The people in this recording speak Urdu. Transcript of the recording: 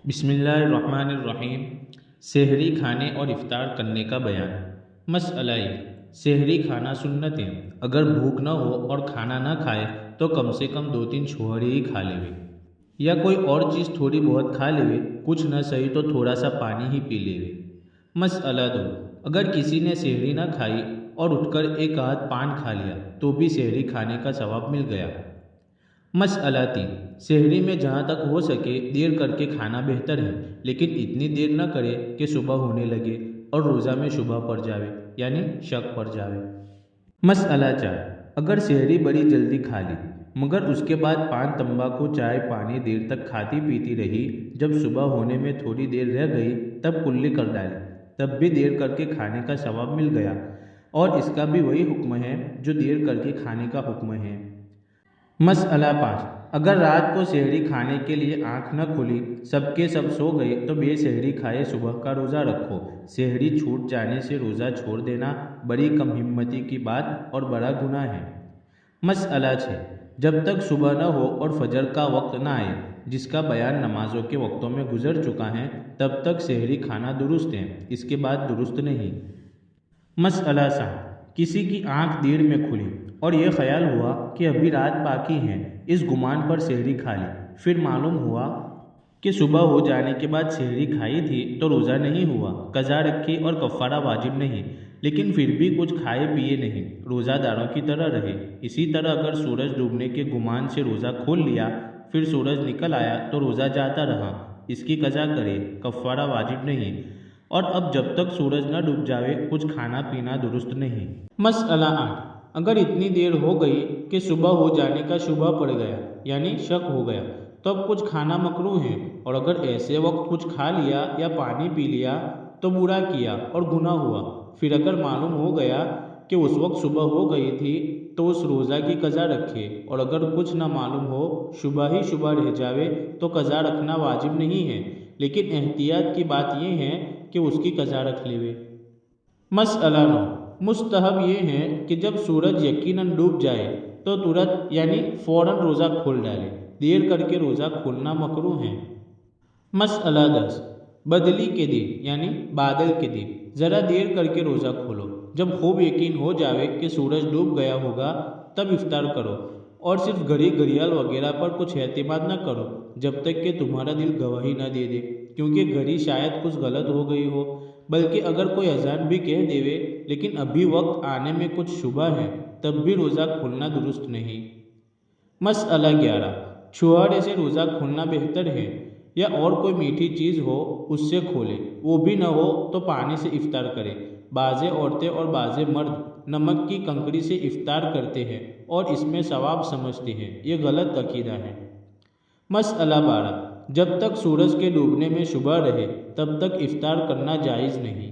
بسم اللہ الرحمن الرحیم۔ سحری کھانے اور افطار کرنے کا بیان۔ مسئلہ یہ، سحری کھانا سنت ہے۔ اگر بھوک نہ ہو اور کھانا نہ کھائے تو کم سے کم 2-3 چھوہڑے ہی کھا لیوے، یا کوئی اور چیز تھوڑی بہت کھا لیوے، کچھ نہ صحیح تو تھوڑا سا پانی ہی پی لیوے۔ مسئلہ دو، اگر کسی نے سحری نہ کھائی اور اٹھ کر ایک آدھ پان کھا لیا تو بھی سحری کھانے کا ثواب مل گیا۔ مسئلہ تین، سحری میں جہاں تک ہو سکے دیر کر کے کھانا بہتر ہے، لیکن اتنی دیر نہ کرے کہ صبح ہونے لگے اور روزہ میں شبہ پڑ جاوے، یعنی شک پڑ جاوے۔ مسئلہ چار، اگر سحری بڑی جلدی کھا لی مگر اس کے بعد پان تمباکو چائے پانی دیر تک کھاتی پیتی رہی، جب صبح ہونے میں تھوڑی دیر رہ گئی تب کلی کر ڈالی، تب بھی دیر کر کے کھانے کا ثواب مل گیا، اور اس کا بھی وہی حکم ہے جو دیر کر کے کھانے کا حکم ہے۔ مسئلہ 5، اگر رات کو سحری کھانے کے لیے آنکھ نہ کھلی، سب کے سب سو گئے تو بے سحری کھائے صبح کا روزہ رکھو۔ سحری چھوٹ جانے سے روزہ چھوڑ دینا بڑی کم ہمتی کی بات اور بڑا گناہ ہے۔ مسئلہ 6، جب تک صبح نہ ہو اور فجر کا وقت نہ آئے، جس کا بیان نمازوں کے وقتوں میں گزر چکا ہے، تب تک سحری کھانا درست ہے، اس کے بعد درست نہیں۔ مسئلہ 7، کسی کی آنکھ دیر میں کھلی اور یہ خیال ہوا کہ ابھی رات باقی ہے، اس گمان پر سحری کھا لی، پھر معلوم ہوا کہ صبح ہو جانے کے بعد سحری کھائی تھی تو روزہ نہیں ہوا، قضا رکھی اور کفارہ واجب نہیں، لیکن پھر بھی کچھ کھائے پیے نہیں، روزہ داروں کی طرح رہے۔ اسی طرح اگر سورج ڈوبنے کے گمان سے روزہ کھول لیا، پھر سورج نکل آیا تو روزہ جاتا رہا، اس کی قضا کرے، کفارہ واجب نہیں، اور اب جب تک سورج نہ ڈوب جاوے کچھ کھانا پینا درست نہیں۔ مسئلہ 8، اگر اتنی دیر ہو گئی کہ صبح ہو جانے کا شبہ پڑ گیا، یعنی شک ہو گیا، تو اب کچھ کھانا مکروہ ہے، اور اگر ایسے وقت کچھ کھا لیا یا پانی پی لیا تو برا کیا اور گناہ ہوا۔ پھر اگر معلوم ہو گیا کہ اس وقت صبح ہو گئی تھی تو اس روزہ کی قضا رکھے، اور اگر کچھ نہ معلوم ہو، شبہ ہی شبہ رہ جاوے تو قضا رکھنا واجب نہیں ہے، لیکن احتیاط کی بات یہ ہے کہ اس کی قضا رکھ لیوے۔ مسئلہ 9، مستحب یہ ہے کہ جب سورج یقیناً ڈوب جائے تو ترت یعنی فوراً روزہ کھول ڈالے، دیر کر کے روزہ کھولنا مکروہ ہے۔ مسئلہ 10، بدلی کے دن یعنی بادل کے دن ذرا دیر کر کے روزہ کھولو، جب خوب یقین ہو جاوے کہ سورج ڈوب گیا ہوگا تب افطار کرو، اور صرف گھڑی گھڑیال وغیرہ پر کچھ اعتماد نہ کرو جب تک کہ تمہارا دل گواہی نہ دے دے، کیونکہ گھڑی شاید کچھ غلط ہو گئی ہو، بلکہ اگر کوئی اذان بھی کہہ دیوے لیکن ابھی وقت آنے میں کچھ شبہ ہے تب بھی روزہ کھولنا درست نہیں۔ مسئلہ 11، چھوہڑے سے روزہ کھولنا بہتر ہے یا اور کوئی میٹھی چیز ہو اس سے کھولے، وہ بھی نہ ہو تو پانی سے افطار کرے۔ بعض عورتیں اور بعض مرد نمک کی کنکری سے افطار کرتے ہیں اور اس میں ثواب سمجھتے ہیں، یہ غلط عقیدہ ہے۔ مسئلہ 12، جب تک سورج کے ڈوبنے میں شبہ رہے تب تک افطار کرنا جائز نہیں۔